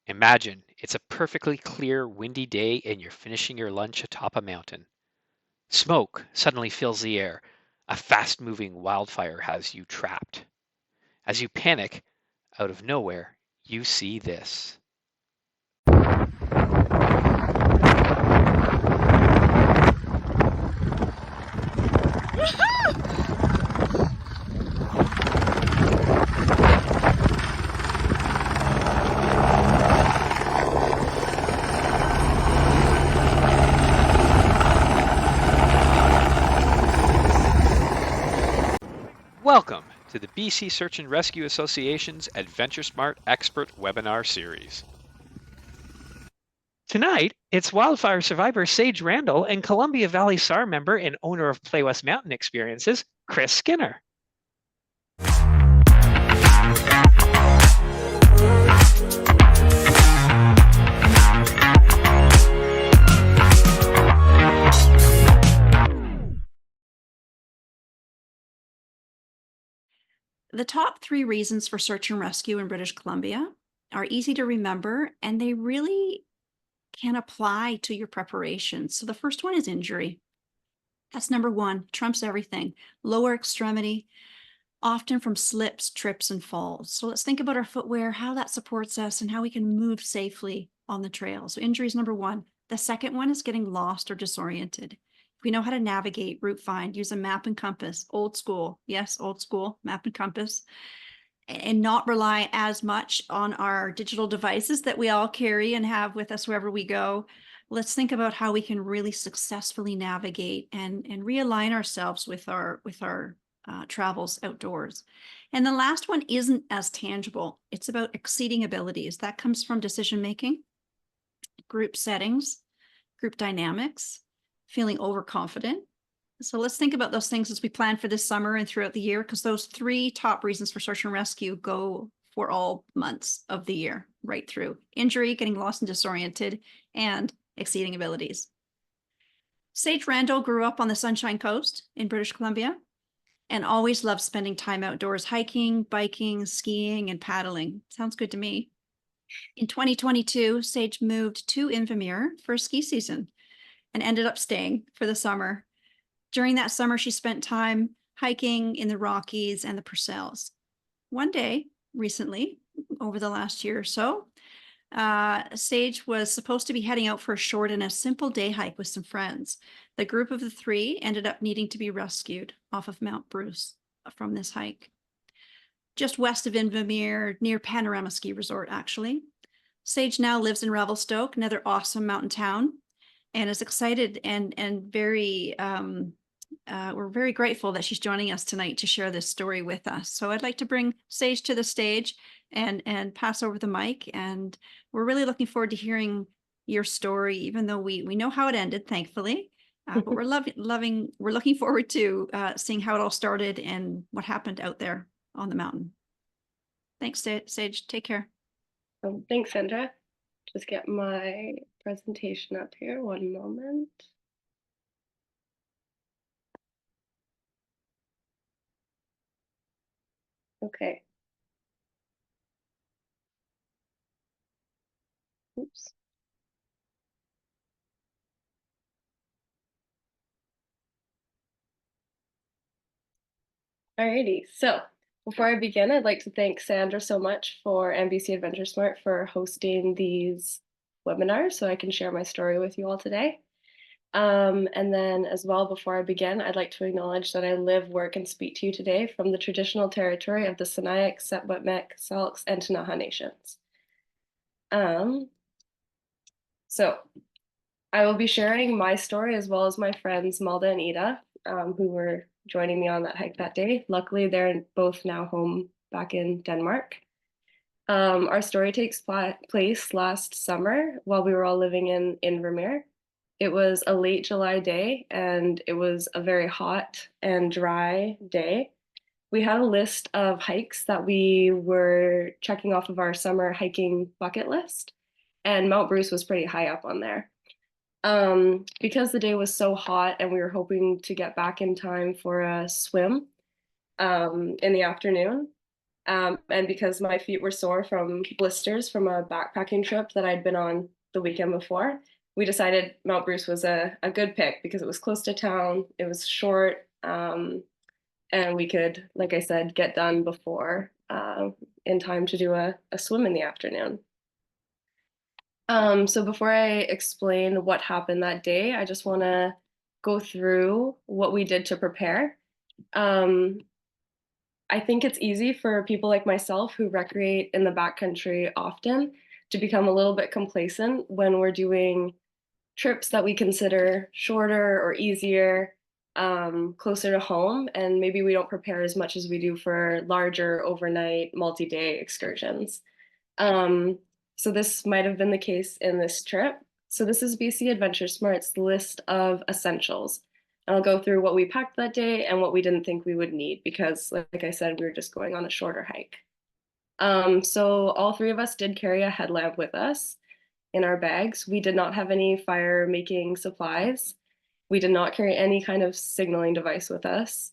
Imagine it's a perfectly clear, windy day and you're finishing your lunch atop a mountain. Smoke suddenly fills the air. A fast-moving wildfire has you trapped. As you panic, out of nowhere, you see this. Welcome to the BC Search and Rescue Association's AdventureSmart Expert Webinar Series. Tonight, it's wildfire survivor Sage Randle and Columbia Valley SAR member and owner of Playwest Mountain Experiences, Chris Skinner. The top 3 reasons for search and rescue in British Columbia are easy to remember, and they really can apply to your preparation. So the first one is injury. That's number 1, trumps everything. Lower extremity, often from slips, trips, and falls. So let's think about our footwear, how that supports us, and how we can move safely on the trail. So injury is number 1. The second one is getting lost or disoriented. If we know how to navigate, route find, use a map and compass, old school, yes, old school, map and compass, and not rely as much on our digital devices that we all carry and have with us wherever we go. Let's think about how we can really successfully navigate and realign ourselves with our travels outdoors. And the last one isn't as tangible. It's about exceeding abilities. That comes from decision making, group settings, group dynamics, feeling overconfident. So let's think about those things as we plan for this summer and throughout the year, because those 3 top reasons for search and rescue go for all months of the year, right through injury, getting lost and disoriented, and exceeding abilities. Sage Randle grew up on the Sunshine Coast in British Columbia and always loved spending time outdoors, hiking, biking, skiing, and paddling. Sounds good to me. In 2022, Sage moved to Invermere for a ski season and ended up staying for the summer. During that summer, she spent time hiking in the Rockies and the Purcells. One day, recently, over the last year or so, Sage was supposed to be heading out for a short and a simple day hike with some friends. The group of the 3 ended up needing to be rescued off of Mount Bruce from this hike. Just west of Invermere, near Panorama Ski Resort, actually. Sage now lives in Revelstoke, another awesome mountain town, and is excited and very we're very grateful that she's joining us tonight to share this story with us. So I'd like to bring Sage to the stage and pass over the mic. And we're really looking forward to hearing your story, even though we know how it ended, thankfully. But we're we're looking forward to seeing how it all started and what happened out there on the mountain. Thanks, Sage. Take care. Thanks, Sandra. Just get my presentation up here. One moment. Okay. Oops. Alrighty. So before I begin, I'd like to thank Sandra so much for NBC AdventureSmart for hosting these webinars so I can share my story with you all today. And then as well, before I begin, I'd like to acknowledge that I live, work, and speak to you today from the traditional territory of the Sinixt, Secwepemc, Selks, and Ktunaxa nations. So I will be sharing my story as well as my friends Malda and Ida, who were joining me on that hike that day. Luckily, they're both now home back in Denmark. Our story takes place last summer while we were all living in Invermere. It was a late July day, and it was a very hot and dry day. We had a list of hikes that we were checking off of our summer hiking bucket list, and Mount Bruce was pretty high up on there. Because the day was so hot and we were hoping to get back in time for a swim in the afternoon, And because my feet were sore from blisters from a backpacking trip that I'd been on the weekend before, we decided Mount Bruce was a good pick because it was close to town, it was short, and we could, like I said, get done before in time to do a swim in the afternoon. So before I explain what happened that day, I just want to go through what we did to prepare. Um, I think it's easy for people like myself who recreate in the backcountry often to become a little bit complacent when we're doing trips that we consider shorter or easier, closer to home, and maybe we don't prepare as much as we do for larger overnight multi-day excursions. Um, so this might have been the case in this trip. So this is BC Adventure Smart's list of essentials. And I'll go through what we packed that day and what we didn't think we would need because, like I said, we were just going on a shorter hike. So all three of us did carry a headlamp with us in our bags. We did not have any fire making supplies. We did not carry any kind of signaling device with us.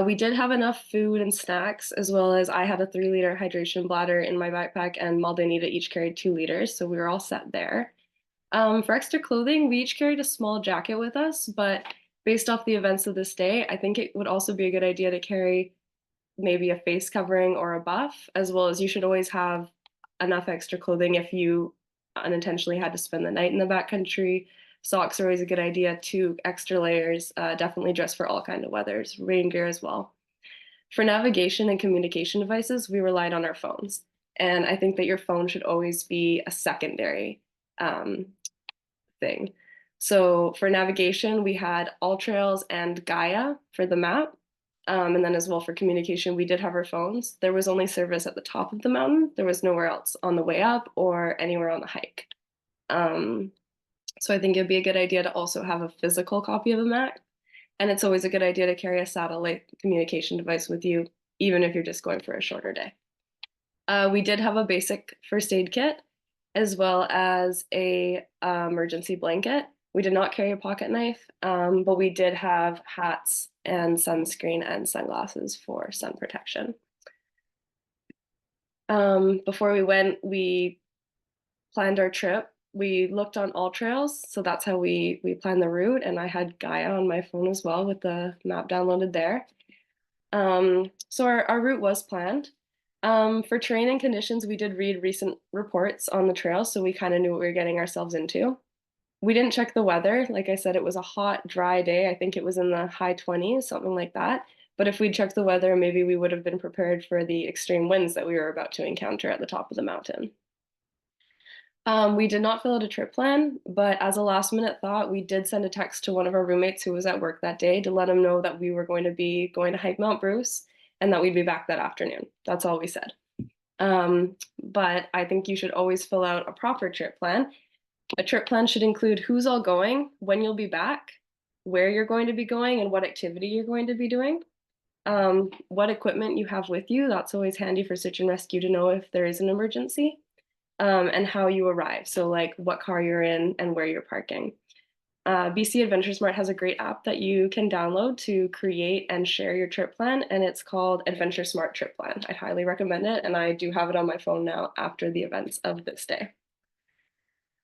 We did have enough food and snacks, as well as I had a 3 liter hydration bladder in my backpack, and Malda and Anita each carried 2 liters, so we were all set there. For extra clothing, we each carried a small jacket with us, but based off the events of this day, I think it would also be a good idea to carry maybe a face covering or a buff, as well as you should always have enough extra clothing if you unintentionally had to spend the night in the backcountry. Socks are always a good idea. 2 extra layers, definitely dress for all kind of weathers, rain gear as well. For navigation and communication devices, we relied on our phones. And I think that your phone should always be a secondary um, thing. So for navigation, we had AllTrails and Gaia for the map. And then as well for communication, we did have our phones. There was only service at the top of the mountain. There was nowhere else on the way up or anywhere on the hike. So I think it'd be a good idea to also have a physical copy of a map. And it's always a good idea to carry a satellite communication device with you, even if you're just going for a shorter day. We did have a basic first aid kit, as well as a emergency blanket. We did not carry a pocket knife, but we did have hats and sunscreen and sunglasses for sun protection. Before we went, we planned our trip. We looked on AllTrails, so that's how we planned the route, and I had Gaia on my phone as well with the map downloaded there. So our route was planned. For terrain and conditions, we did read recent reports on the trail, so we kind of knew what we were getting ourselves into. We didn't check the weather. Like I said, it was a hot, dry day. I think it was in the high 20s, something like that. But if we'd checked the weather, maybe we would have been prepared for the extreme winds that we were about to encounter at the top of the mountain. We did not fill out a trip plan, but as a last minute thought, we did send a text to one of our roommates who was at work that day to let him know that we were going to be going to hike Mount Bruce and that we'd be back that afternoon. That's all we said. But I think you should always fill out a proper trip plan. A trip plan should include who's all going, when you'll be back, where you're going to be going, and what activity you're going to be doing. What equipment you have with you. That's always handy for search and rescue to know if there is an emergency. And how you arrive. So like what car you're in and where you're parking. BC AdventureSmart has a great app that you can download to create and share your trip plan, and it's called AdventureSmart Trip Plan. I highly recommend it, and I do have it on my phone now after the events of this day.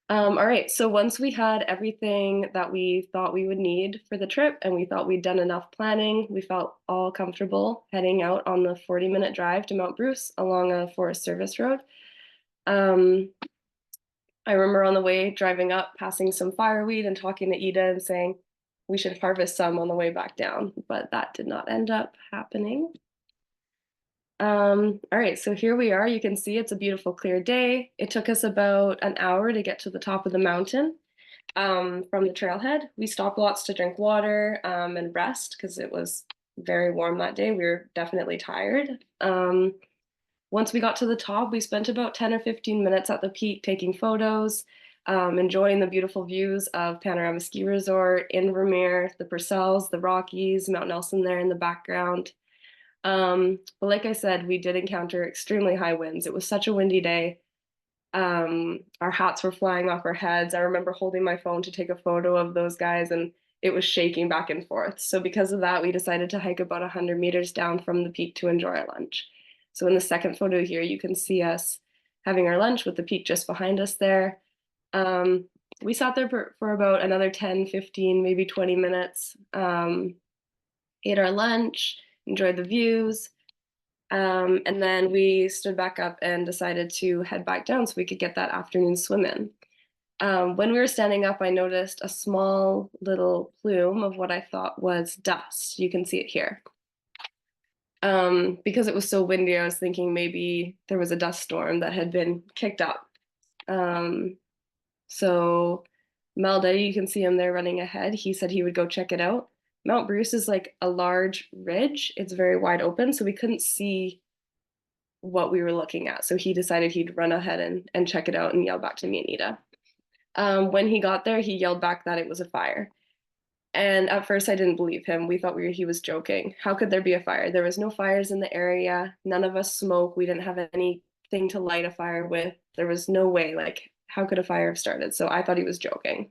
All right, so once we had everything that we thought we would need for the trip and we thought we'd done enough planning, we felt all comfortable heading out on the 40-minute drive to Mount Bruce along a Forest Service road. I remember on the way driving up, passing some fireweed and talking to Ida and saying we should harvest some on the way back down, but that did not end up happening. All right, so here we are. You can see it's a beautiful clear day. It took us about an hour to get to the top of the mountain from the trailhead. We stopped lots to drink water and rest because it was very warm that day. We were definitely tired. Once we got to the top, we spent about 10 or 15 minutes at the peak taking photos, enjoying the beautiful views of Panorama Ski Resort, Invermere, the Purcells, the Rockies, Mount Nelson there in the background. But like I said, we did encounter extremely high winds. It was such a windy day. Our hats were flying off our heads. I remember holding my phone to take a photo of those guys, and it was shaking back and forth. So because of that, we decided to hike about 100 meters down from the peak to enjoy our lunch. So in the second photo here, you can see us having our lunch with the peak just behind us there. We sat there for about another 10, 15, maybe 20 minutes, ate our lunch, enjoyed the views. And then we stood back up and decided to head back down so we could get that afternoon swim in. When we were standing up, I noticed a small little plume of what I thought was dust. You can see it here. Because it was so windy, I was thinking maybe there was a dust storm that had been kicked up. So Malda, you can see him there running ahead. He said he would go check it out. Mount Bruce is like a large ridge. It's very wide open, so we couldn't see what we were looking at. So he decided he'd run ahead and check it out and yell back to me and Ida. When he got there, he yelled back that it was a fire. And at first, I didn't believe him. We thought he was joking. How could there be a fire? There was no fires in the area. None of us smoke. We didn't have anything to light a fire with. There was no way. Like, how could a fire have started? So I thought he was joking.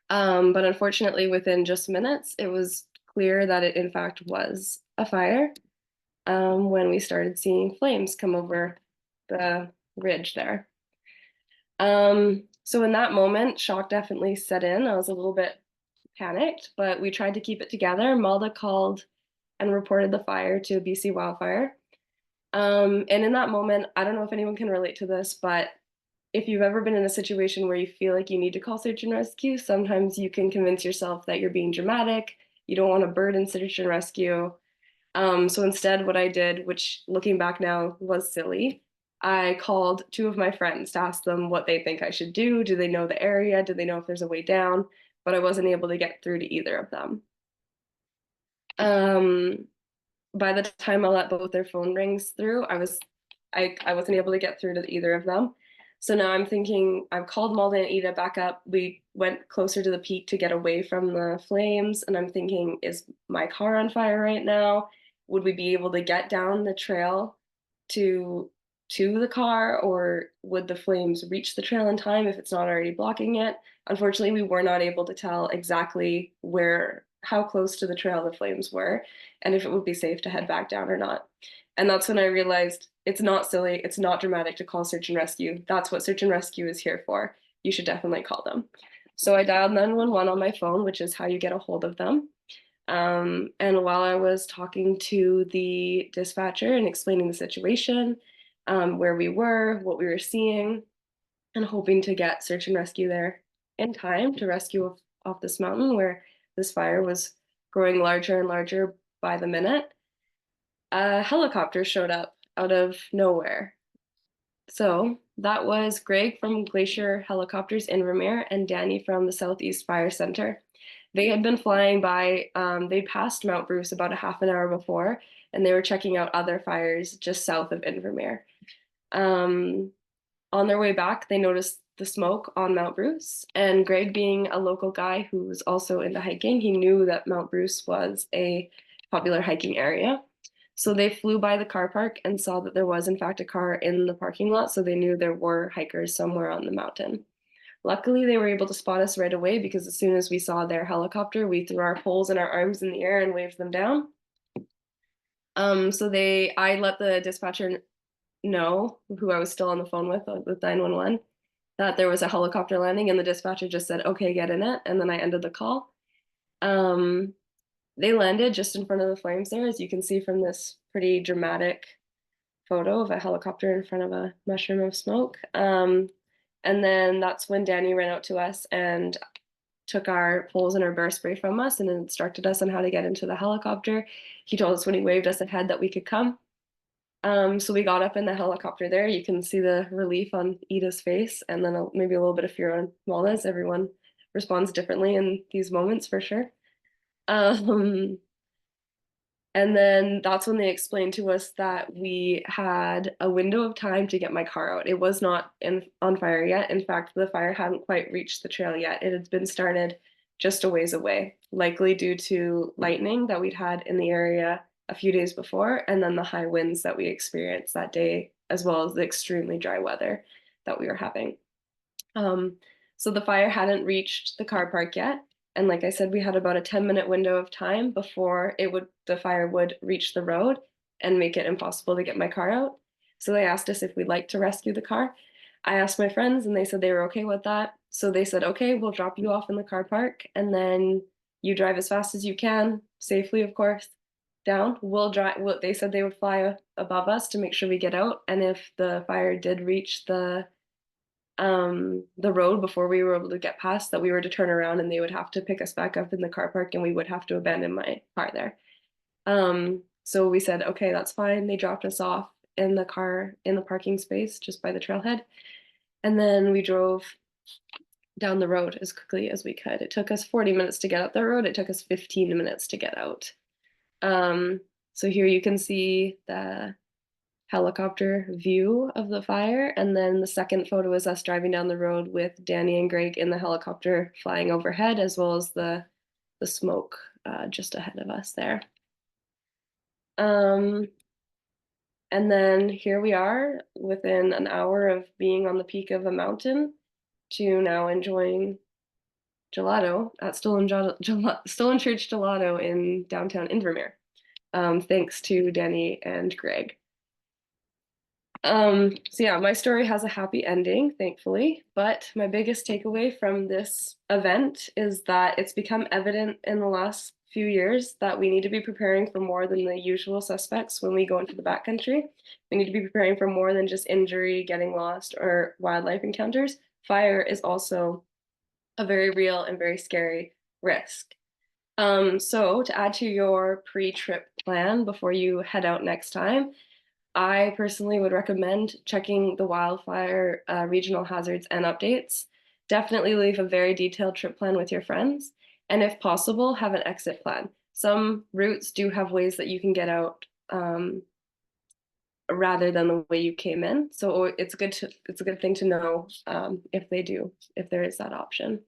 But unfortunately, within just minutes, it was clear that it in fact was a fire when we started seeing flames come over the ridge there. So in that moment, shock definitely set in. I was a little bit panicked, but we tried to keep it together. Malda called and reported the fire to BC Wildfire. And in that moment, I don't know if anyone can relate to this, but if you've ever been in a situation where you feel like you need to call search and rescue, sometimes you can convince yourself that you're being dramatic. You don't want to burden search and rescue. So instead, what I did, which looking back now was silly, I called two of my friends to ask them what they think I should do. Do they know the area? Do they know if there's a way down? But I wasn't able to get through to either of them. By the time I let both their phone rings through, I wasn't able to get through to either of them. So now I'm thinking, I've called Malda and Ida back up. We went closer to the peak to get away from the flames. And I'm thinking, is my car on fire right now? Would we be able to get down the trail to the car, or would the flames reach the trail in time if it's not already blocking it? Unfortunately, we were not able to tell exactly how close to the trail the flames were and if it would be safe to head back down or not. And that's when I realized it's not silly, it's not dramatic to call search and rescue. That's what search and rescue is here for. You should definitely call them. So I dialed 911 on my phone, which is how you get a hold of them. And while I was talking to the dispatcher and explaining the situation, where we were, what we were seeing, and hoping to get search and rescue there in time to rescue off this mountain where this fire was growing larger and larger by the minute, a helicopter showed up out of nowhere. So that was Greg from Glacier Helicopters in Vermeer and Danny from the Southeast Fire Center. They had been flying by, they passed Mount Bruce about a half an hour before, and they were checking out other fires just south of Invermere. On their way back, they noticed the smoke on Mount Bruce, and Greg, being a local guy who's also into hiking, he knew that Mount Bruce was a popular hiking area. So they flew by the car park and saw that there was in fact a car in the parking lot, so they knew there were hikers somewhere on the mountain. Luckily, they were able to spot us right away because as soon as we saw their helicopter, we threw our poles and our arms in the air and waved them down. I let the dispatcher know, who I was still on the phone with 911, that there was a helicopter landing, and the dispatcher just said, okay, get in it. And then I ended the call. They landed just in front of the flames there, as you can see from this pretty dramatic photo of a helicopter in front of a mushroom of smoke. And then that's when Danny ran out to us and took our poles and our bear spray from us and instructed us on how to get into the helicopter. He told us when he waved us ahead that we could come. So we got up in the helicopter there. You can see the relief on Ida's face and then maybe a little bit of fear on Malda's. Everyone responds differently in these moments for sure. And then that's when they explained to us that we had a window of time to get my car out. It was not on fire yet. In fact, the fire hadn't quite reached the trail yet. It had been started just a ways away, likely due to lightning that we'd had in the area a few days before, and then the high winds that we experienced that day, as well as the extremely dry weather that we were having. So the fire hadn't reached the car park yet. And like I said, we had about a 10-minute window of time before the fire would reach the road. and make it impossible to get my car out. So they asked us if we'd like to rescue the car. I asked my friends and they said they were okay with that. So they said, okay, we'll drop you off in the car park and then you drive as fast as you can, safely, of course, down. We'll drive. They said they would fly above us to make sure we get out. And if the fire did reach the road before we were able to get past, that we were to turn around and they would have to pick us back up in the car park and we would have to abandon my car there. So we said, okay, that's fine. They dropped us off in the car in the parking space just by the trailhead. And then we drove down the road as quickly as we could. It took us 40 minutes to get up the road. It took us 15 minutes to get out. So here you can see the helicopter view of the fire. And then the second photo is us driving down the road with Danny and Greg in the helicopter flying overhead, as well as the smoke just ahead of us there. And then here we are within an hour of being on the peak of a mountain to now enjoying gelato at Stolen Church Gelato in downtown Invermere. Thanks to Danny and Greg. So yeah, my story has a happy ending, thankfully, but my biggest takeaway from this event is that it's become evident in the last few years that we need to be preparing for more than the usual suspects when we go into the backcountry. We need to be preparing for more than just injury, getting lost, or wildlife encounters. Fire is also a very real and very scary risk. So to add to your pre-trip plan before you head out next time, I personally would recommend checking the wildfire regional hazards and updates. Definitely leave a very detailed trip plan with your friends. And if possible, have an exit plan. Some routes do have ways that you can get out rather than the way you came in. So it's a good thing to know if there is that option.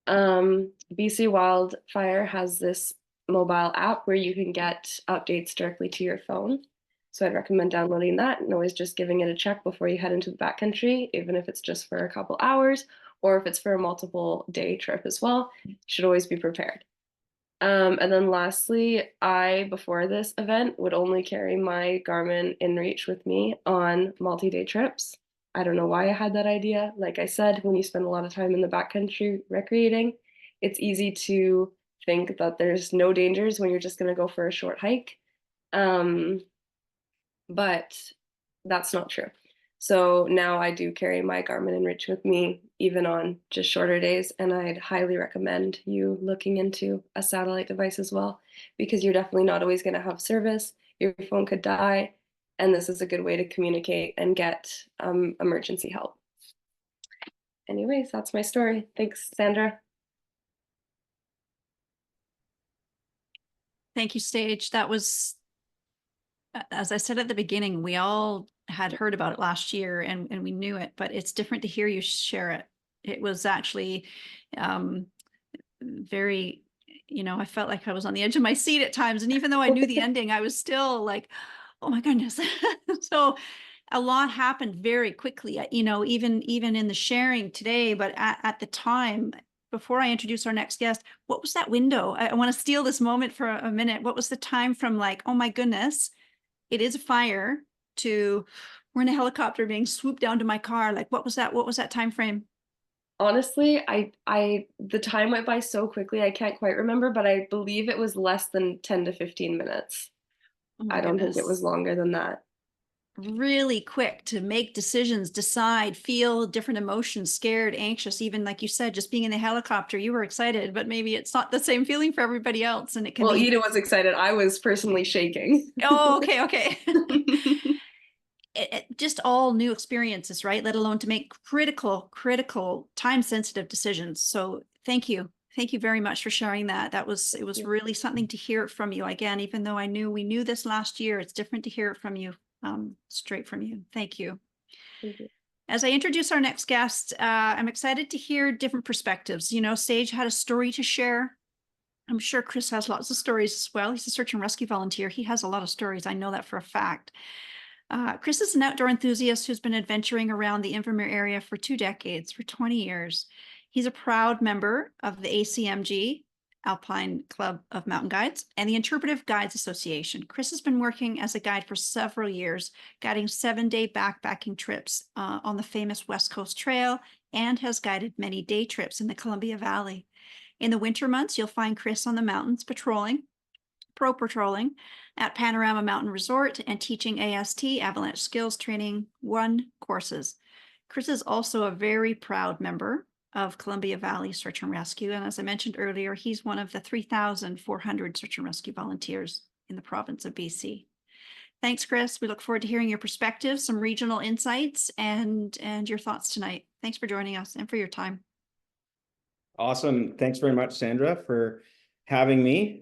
BC Wildfire has this mobile app where you can get updates directly to your phone. So I'd recommend downloading that and always just giving it a check before you head into the backcountry, even if it's just for a couple hours or if it's for a multiple day trip as well. You should always be prepared. And then lastly, before this event, would only carry my Garmin InReach with me on multi-day trips. I don't know why I had that idea. Like I said, when you spend a lot of time in the backcountry recreating, it's easy to think that there's no dangers when you're just going to go for a short hike. But that's not true. So now I do carry my Garmin InReach with me, even on just shorter days. And I'd highly recommend you looking into a satellite device as well, because you're definitely not always going to have service. Your phone could die. And this is a good way to communicate and get emergency help. Anyways, that's my story. Thanks, Sandra. Thank you, Sage. That was, as I said at the beginning, we all had heard about it last year and we knew it, but it's different to hear you share it. It was actually very, I felt like I was on the edge of my seat at times. And even though I knew the ending, I was still like, oh my goodness. So a lot happened very quickly, even in the sharing today, but at the time, before I introduce our next guest, what was that window? I want to steal this moment for a minute. What was the time from like, oh my goodness, it is a fire, to we're in a helicopter being swooped down to my car? Like, what was that time frame? Honestly, the time went by so quickly, I can't quite remember, but I believe it was less than 10 to 15 minutes. Oh I don't think it was longer than that. Really quick to make decisions, decide, feel different emotions, scared, anxious, even like you said, just being in the helicopter, you were excited, but maybe it's not the same feeling for everybody else. And it can be. Ida was excited. I was personally shaking. Oh, okay. Just all new experiences, right? Let alone to make critical, time-sensitive decisions. So thank you. Thank you very much for sharing that. It was really something to hear it from you. Again, even though we knew this last year, it's different to hear it from you, straight from you. Thank you. Thank you. As I introduce our next guest, I'm excited to hear different perspectives. Sage had a story to share. I'm sure Chris has lots of stories as well. He's a search and rescue volunteer. He has a lot of stories. I know that for a fact. Chris is an outdoor enthusiast who's been adventuring around the Invermere area for 2 decades, for 20 years. He's a proud member of the ACMG, Alpine Club of Mountain Guides, and the Interpretive Guides Association. Chris has been working as a guide for several years, guiding 7-day backpacking trips on the famous West Coast Trail, and has guided many day trips in the Columbia Valley. In the winter months, you'll find Chris on the mountains patrolling at Panorama Mountain Resort and teaching AST, Avalanche Skills Training 1 courses. Chris is also a very proud member of Columbia Valley Search and Rescue. And as I mentioned earlier, he's one of the 3,400 search and rescue volunteers in the province of BC. Thanks, Chris. We look forward to hearing your perspectives, some regional insights, and your thoughts tonight. Thanks for joining us and for your time. Awesome. Thanks very much, Sandra, for having me.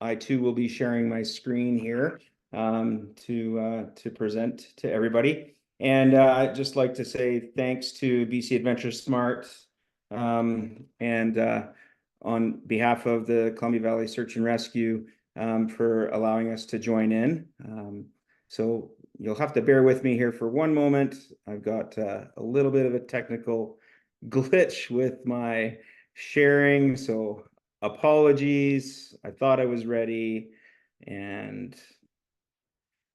I too will be sharing my screen here to present to everybody. And I'd just like to say thanks to BC AdventureSmart and on behalf of the Columbia Valley Search and Rescue for allowing us to join in. So you'll have to bear with me here for one moment. I've got a little bit of a technical glitch with my sharing, so apologies. I thought I was ready, and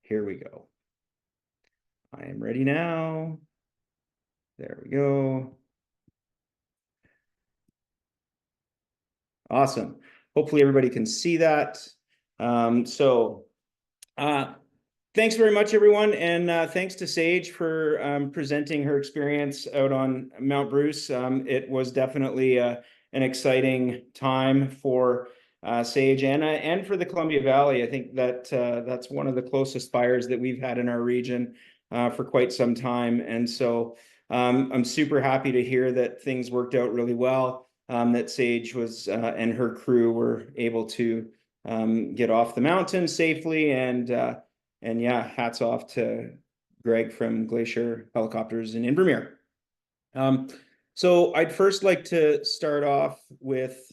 here we go. I am ready now. There we go. Awesome. Hopefully everybody can see that. Thanks very much, everyone, and thanks to Sage for presenting her experience out on Mount Bruce. It was definitely an exciting time for Sage and for the Columbia Valley. I think that that's one of the closest fires that we've had in our region for quite some time. And so I'm super happy to hear that things worked out really well, that Sage was and her crew were able to get off the mountain safely. And yeah, hats off to Greg from Glacier Helicopters in Invermere. So I'd first like to start off with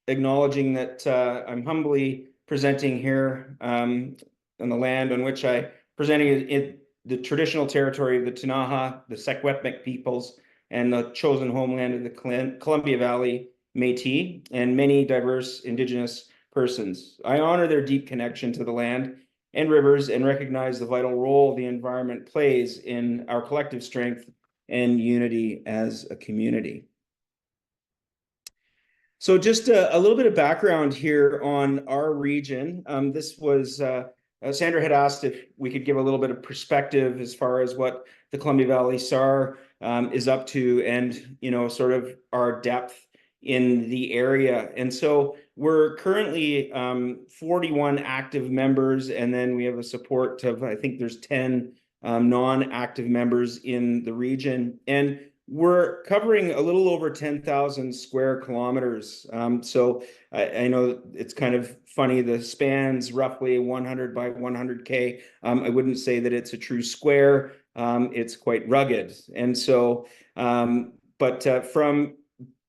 acknowledging that I'm humbly presenting here on the land on which I presenting in the traditional territory of the Ktunaxa, the Secwepemc peoples, and the chosen homeland of the Columbia Valley Métis, and many diverse Indigenous persons. I honor their deep connection to the land and rivers and recognize the vital role the environment plays in our collective strength and unity as a community. So just a little bit of background here on our region. This was, Sandra had asked if we could give a little bit of perspective as far as what the Columbia Valley SAR is up to, and, you know, sort of our depth in the area. And so we're currently 41 active members, and then we have a support of, I think there's 10 non-active members in the region. And we're covering a little over 10,000 square kilometers. So I know it's kind of funny, the span's roughly 100 by 100K. I wouldn't say that it's a true square. It's quite rugged. And so, from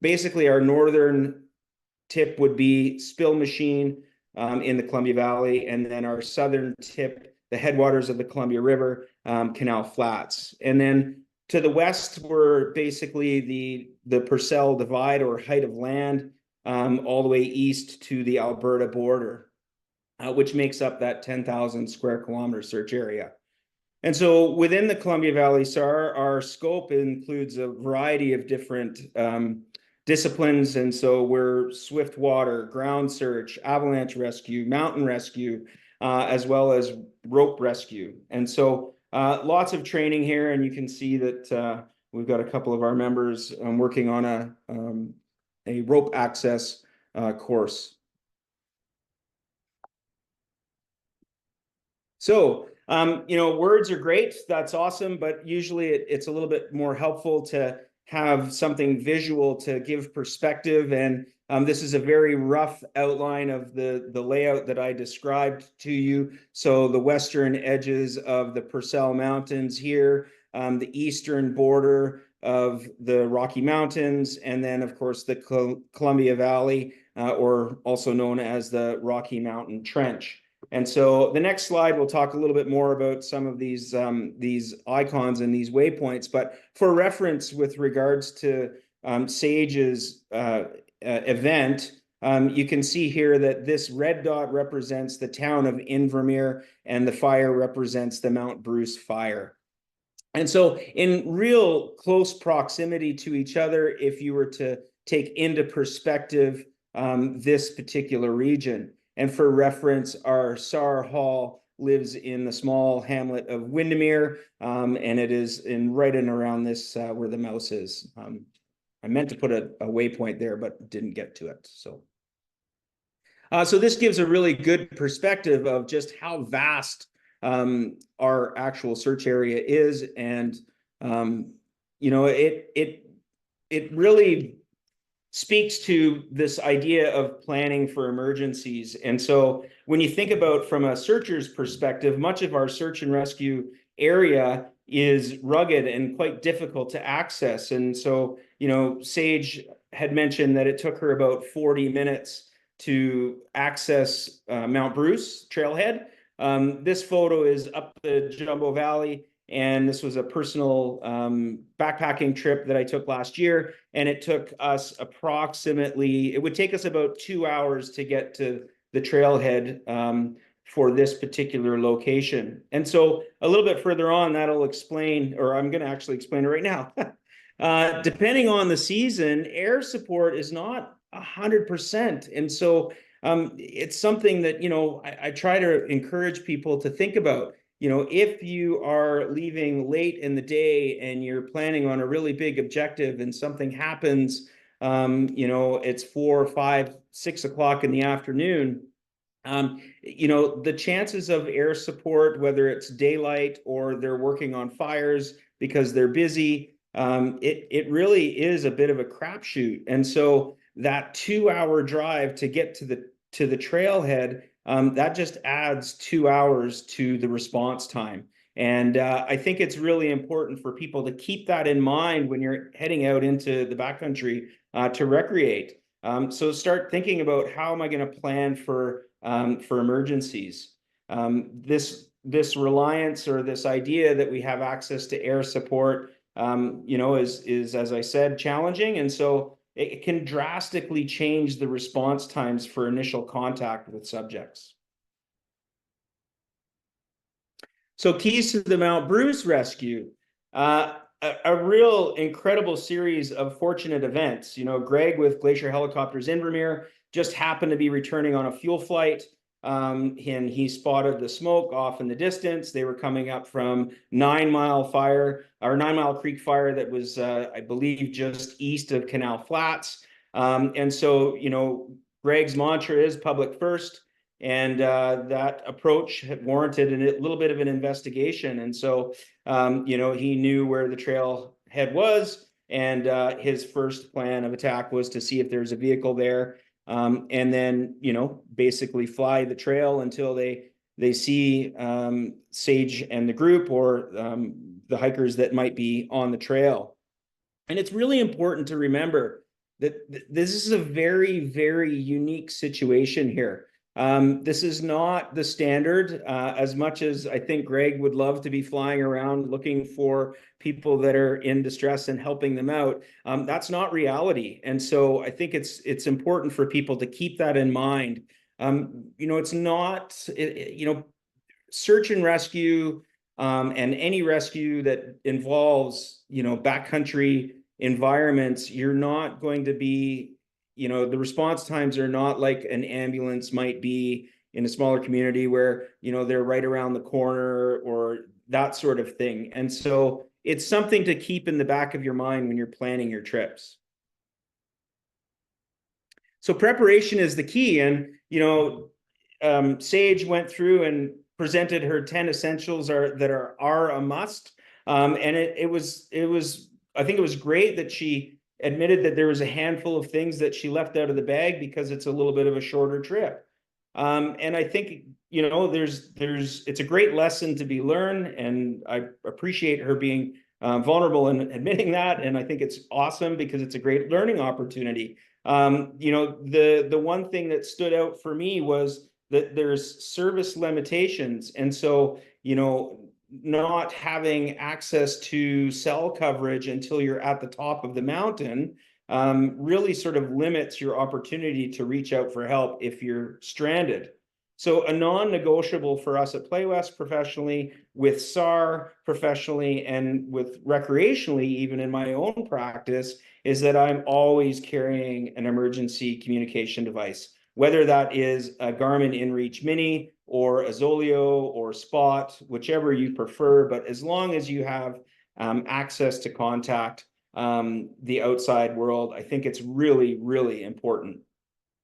basically our northern tip would be Spill Machine in the Columbia Valley, and then our southern tip, the headwaters of the Columbia River, Canal Flats. And then to the west, we're basically the Purcell Divide or Height of Land, all the way east to the Alberta border, which makes up that 10,000 square kilometer search area. And so within the Columbia Valley SAR, our scope includes a variety of different disciplines. And so we're swift water, ground search, avalanche rescue, mountain rescue, as well as rope rescue. And so lots of training here, and you can see that we've got a couple of our members working on a rope access course. So, you know, words are great. That's awesome. But usually it's a little bit more helpful to have something visual to give perspective. And this is a very rough outline of the layout that I described to you. So the western edges of the Purcell Mountains here, the eastern border of the Rocky Mountains, and then, of course, the Columbia Valley, or also known as the Rocky Mountain Trench. And so the next slide, we'll talk a little bit more about some of these icons and these waypoints. But for reference with regards to Sage's event, you can see here that this red dot represents the town of Invermere, and the fire represents the Mount Bruce fire. And so in real close proximity to each other, if you were to take into perspective this particular region. And for reference, our Sar Hall lives in the small hamlet of Windermere, and it is right in around this where the mouse is. I meant to put a waypoint there, but didn't get to it. So this gives a really good perspective of just how vast our actual search area is, and it really speaks to this idea of planning for emergencies. And so when you think about from a searcher's perspective, much of our search and rescue area is rugged and quite difficult to access. And so, Sage had mentioned that it took her about 40 minutes to access Mount Bruce trailhead. This photo is up the Jumbo Valley, and this was a personal backpacking trip that I took last year, and it took us it would take us about 2 hours to get to the trailhead for this particular location. And so a little bit further on, that'll explain, or I'm going to actually explain it right now. Depending on the season, air support is not 100%. And so it's something that, I try to encourage people to think about. If you are leaving late in the day and you're planning on a really big objective and something happens, it's 4, 5, 6 o'clock in the afternoon, the chances of air support, whether it's daylight or they're working on fires because they're busy, it really is a bit of a crapshoot. And so that 2-hour drive to get to the trailhead, that just adds 2 hours to the response time. And I think it's really important for people to keep that in mind when you're heading out into the backcountry to recreate. So start thinking about, how am I going to plan for emergencies? This reliance, or this idea that we have access to air support, is, as I said, challenging. And so it can drastically change the response times for initial contact with subjects. So keys to the Mount Bruce rescue, a real incredible series of fortunate events. Greg with Glacier Helicopters Invermere just happened to be returning on a fuel flight, and he spotted the smoke off in the distance. They were coming up from 9 Mile Creek fire that was, I believe, just east of Canal Flats. And so, Greg's mantra is public first. And that approach had warranted a little bit of an investigation. And so, he knew where the trailhead was, and his first plan of attack was to see if there's a vehicle there, and then, basically fly the trail until they see Sage and the group, or the hikers that might be on the trail. And it's really important to remember that this is a very, very unique situation here. This is not the standard, as much as I think Greg would love to be flying around looking for people that are in distress and helping them out. That's not reality. And so I think it's important for people to keep that in mind. It's not, search and rescue, and any rescue that involves, backcountry environments, you're not going to be, the response times are not like an ambulance might be in a smaller community where, they're right around the corner or that sort of thing. And so it's something to keep in the back of your mind when you're planning your trips. So preparation is the key. And, Sage went through and presented her 10 essentials that are a must. And it was, I think it was great that she admitted that there was a handful of things that she left out of the bag because it's a little bit of a shorter trip. And I think, it's a great lesson to be learned, and I appreciate her being vulnerable and admitting that. And I think it's awesome because it's a great learning opportunity. The one thing that stood out for me was that there's service limitations. And so, not having access to cell coverage until you're at the top of the mountain really sort of limits your opportunity to reach out for help if you're stranded. So a non-negotiable for us at Playwest professionally, with SAR professionally, and with recreationally, even in my own practice, is that I'm always carrying an emergency communication device, whether that is a Garmin InReach Mini or a Zoleo or Spot, whichever you prefer. But as long as you have access to contact the outside world, I think it's really, really important.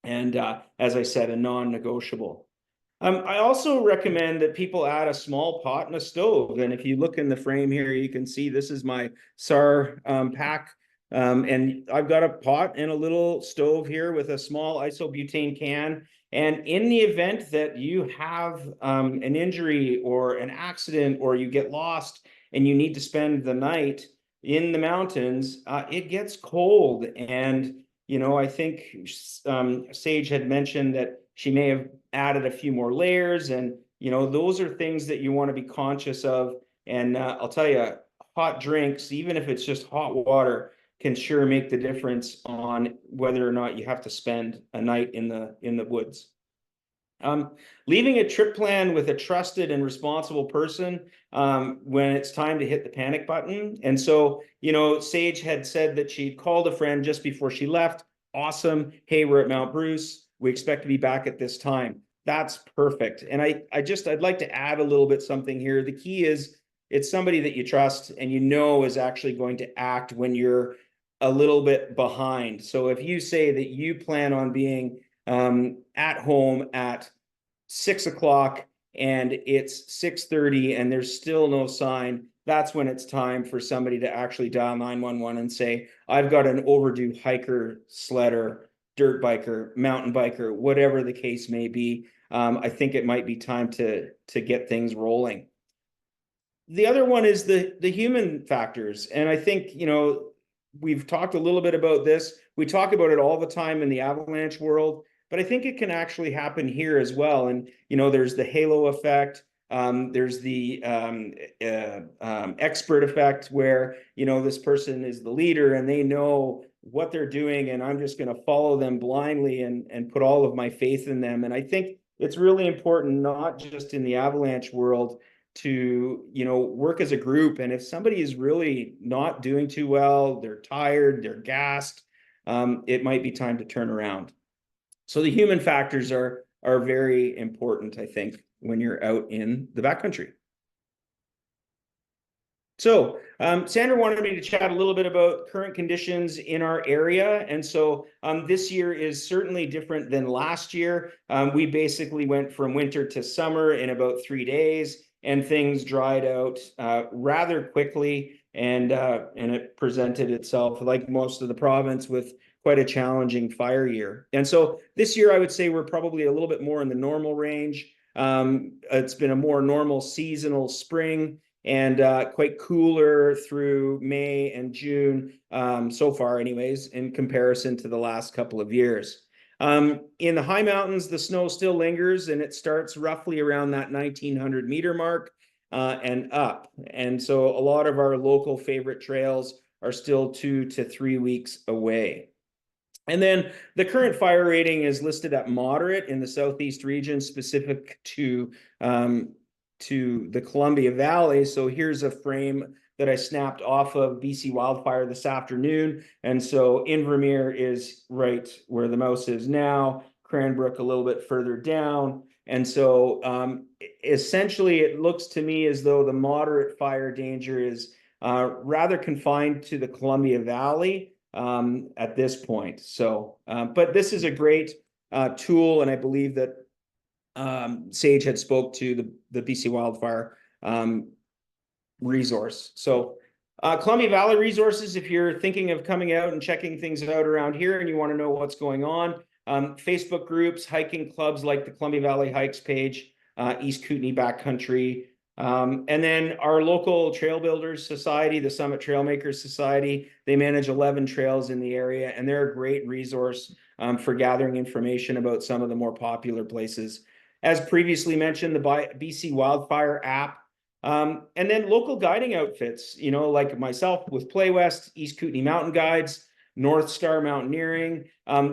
And as I said, a non-negotiable. I also recommend that people add a small pot and a stove. And if you look in the frame here, you can see this is my SAR pack. And I've got a pot and a little stove here with a small isobutane can. And in the event that you have an injury or an accident, or you get lost and you need to spend the night in the mountains, it gets cold. And I think Sage had mentioned that she may have added a few more layers, and those are things that you want to be conscious of. And I'll tell you, hot drinks, even if it's just hot water, can sure make the difference on whether or not you have to spend a night in the woods. Leaving a trip plan with a trusted and responsible person when it's time to hit the panic button. And so, Sage had said that she'd called a friend just before she left. Awesome. Hey, we're at Mount Bruce. We expect to be back at this time. That's perfect. And I'd like to add a little bit something here. The key is it's somebody that you trust and is actually going to act when you're a little bit behind. So if you say that you plan on being at home at 6 o'clock and it's 6:30 and there's still no sign, that's when it's time for somebody to actually dial 911 and say, I've got an overdue hiker, sledder, dirt biker, mountain biker, whatever the case may be. I think it might be time to get things rolling. The other one is the human factors. And I think, we've talked a little bit about this. We talk about it all the time in the avalanche world, but I think it can actually happen here as well. And, there's the halo effect. There's the expert effect where, this person is the leader and they know what they're doing, and I'm just going to follow them blindly and put all of my faith in them. And I think it's really important, not just in the avalanche world, to work as a group. And if somebody is really not doing too well, they're tired, they're gassed, it might be time to turn around. So the human factors are very important, I think, when you're out in the backcountry. So Sandra wanted me to chat a little bit about current conditions in our area. And so this year is certainly different than last year. We basically went from winter to summer in about 3 days, and things dried out rather quickly. And it presented itself, like most of the province, with quite a challenging fire year. And so this year, I would say we're probably a little bit more in the normal range. It's been a more normal seasonal spring, and quite cooler through May and June, so far anyways, in comparison to the last couple of years. In the high mountains, the snow still lingers, and it starts roughly around that 1,900 meter mark and up. And so a lot of our local favorite trails are still 2 to 3 weeks away. And then the current fire rating is listed at moderate in the southeast region, specific to the Columbia Valley. So here's a frame that I snapped off of BC Wildfire this afternoon. And so Invermere is right where the mouse is now, Cranbrook a little bit further down. And so essentially it looks to me as though the moderate fire danger is rather confined to the Columbia Valley at this point. So, but this is a great tool, and I believe that Sage had spoke to the BC Wildfire resource. So Columbia Valley resources, if you're thinking of coming out and checking things out around here and you want to know what's going on, Facebook groups, hiking clubs like the Columbia Valley Hikes page, East Kootenay Backcountry, and then our local Trail Builders Society, the Summit Trailmakers Society, they manage 11 trails in the area, and they're a great resource for gathering information about some of the more popular places. As previously mentioned, the BC Wildfire app, and then local guiding outfits, like myself with Playwest, East Kootenay Mountain Guides, North Star Mountaineering.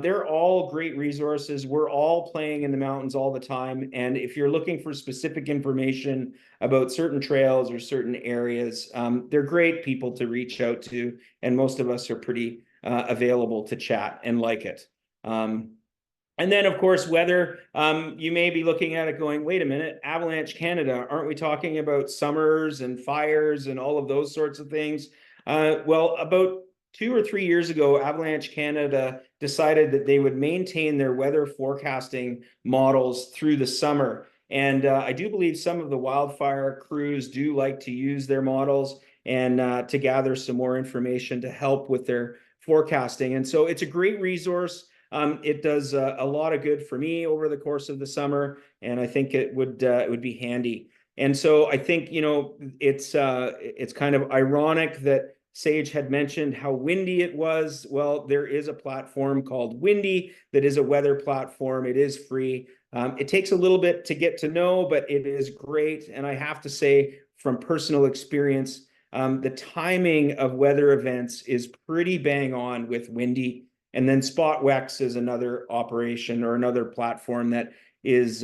They're all great resources. We're all playing in the mountains all the time. And if you're looking for specific information about certain trails or certain areas, they're great people to reach out to. And most of us are pretty available to chat and like it. And then, of course, weather. You may be looking at it going, wait a minute, Avalanche Canada, aren't we talking about summers and fires and all of those sorts of things? Well, about 2 or 3 years ago, Avalanche Canada decided that they would maintain their weather forecasting models through the summer. And I do believe some of the wildfire crews do like to use their models and to gather some more information to help with their forecasting. And so it's a great resource. It does a lot of good for me over the course of the summer, and I think it would be handy. And so I think, you know, it's kind of ironic that Sage had mentioned how windy it was. Well, there is a platform called Windy that is a weather platform. It is free. It takes a little bit to get to know, but it is great. And I have to say, from personal experience, the timing of weather events is pretty bang on with Windy. And then SpotWex is another operation or another platform that is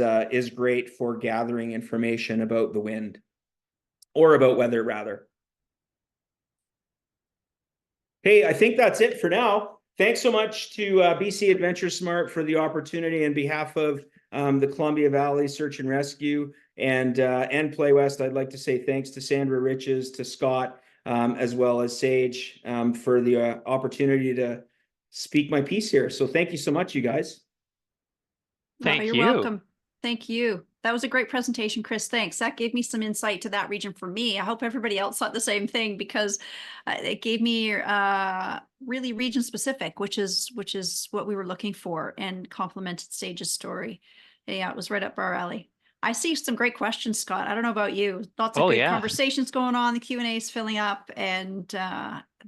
great for gathering information about the wind, or about weather rather. Hey, I think that's it for now. Thanks so much to BC AdventureSmart for the opportunity. On behalf of the Columbia Valley Search and Rescue and Playwest, I'd like to say thanks to Sandra Riches, to Scott, as well as Sage, for the opportunity to speak my piece here. So thank you so much, you guys. Thank You're you. welcome. Thank you. That was a great presentation, Chris. Thanks. That gave me some insight to that region for me. I hope everybody else thought the same thing, because it gave me really region specific, which is what we were looking for, and complemented Sage's story. Yeah, it was right up our alley. I see some great questions, Scott. I don't know about you. Lots of good conversations going on. The Q&A is filling up, and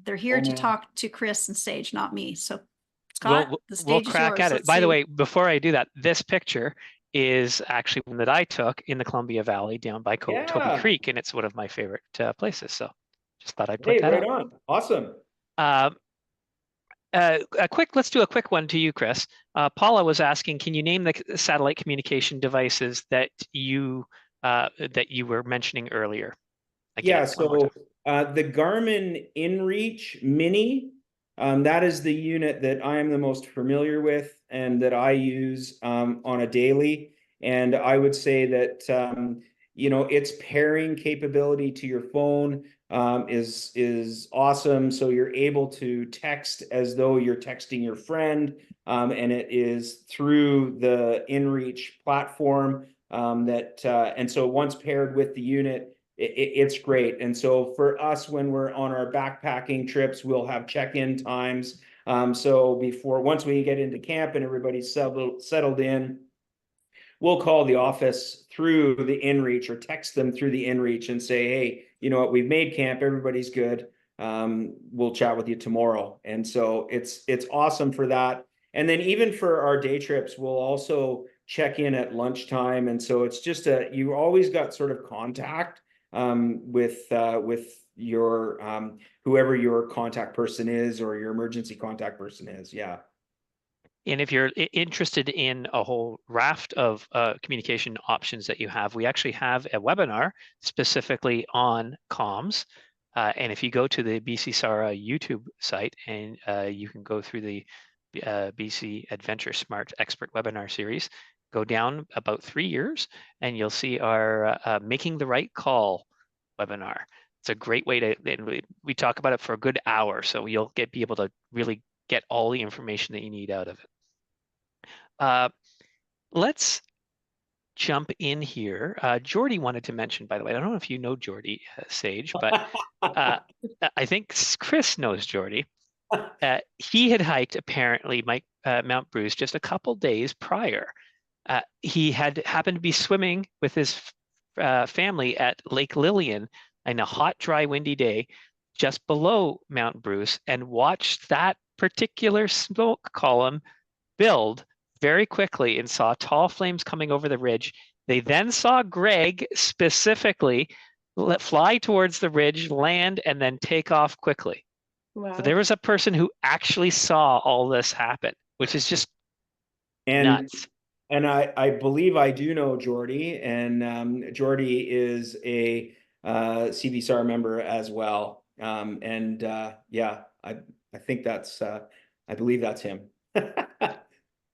they're here to talk to Chris and Sage, not me. So, Scott, the stage we'll is crack yours. at it. By the way, before I do that, this picture is actually one that I took in the Columbia Valley down by Toby Creek, and it's one of my favorite places. So just thought I'd put that right up. on. Awesome. Let's do a quick one to you, Chris. Paula was asking, can you name the satellite communication devices that you were mentioning earlier? Again, so the Garmin InReach Mini, that is the unit that I am the most familiar with and that I use on a daily. And I would say that you know, its pairing capability to your phone is awesome. So you're able to text as though you're texting your friend, and it is through the InReach platform. And so once paired with the unit, it's great. And so for us, when we're on our backpacking trips, we'll have check-in times. So once we get into camp and everybody's settled in, we'll call the office through the InReach or text them through the InReach and say, hey, you know what, we've made camp, everybody's good. We'll chat with you tomorrow. And so it's awesome for that. And then even for our day trips, we'll also check in at lunchtime. And so it's just you always got sort of contact with your whoever your contact person is, or your emergency contact person is. Yeah. And if you're interested in a whole raft of communication options that you have, we actually have a webinar specifically on comms. And if you go to the BC SARA YouTube site, and you can go through the BC AdventureSmart Expert Webinar Series, go down about 3 years, and you'll see our Making the Right Call webinar. It's a great way to, we talk about it for a good hour, so you'll be able to really get all the information that you need out of it. Let's jump in here. Jordy wanted to mention, by the way, I don't know if you know Jordy, Sage, but I think Chris knows Jordy. He had hiked, apparently, Mount Bruce just a couple days prior. He had happened to be swimming with his family at Lake Lillian in a hot, dry, windy day just below Mount Bruce, and watched that particular smoke column build very quickly and saw tall flames coming over the ridge. They then saw Greg specifically fly towards the ridge, land, and then take off quickly. So Wow. there was a person who actually saw all this happen, which is just And nuts. I believe I do know Jordy, and Jordy is a CBSAR member as well. And yeah, I think that's I believe that's him.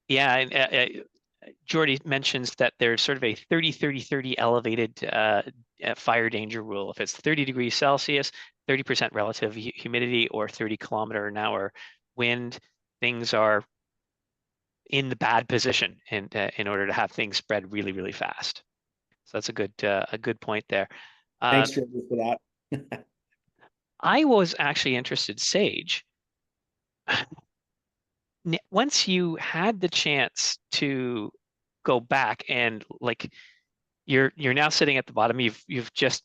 Yeah, and Jordy mentions that there's sort of a 30-30-30 elevated fire danger rule. If it's 30 degrees Celsius, 30% relative humidity, or 30 km/h wind, things are in the bad position in order to have things spread really, really fast. So that's a good point there. Thanks, Jordy, for that. I was actually interested, Sage, once you had the chance to go back and like you're now sitting at the bottom. You've just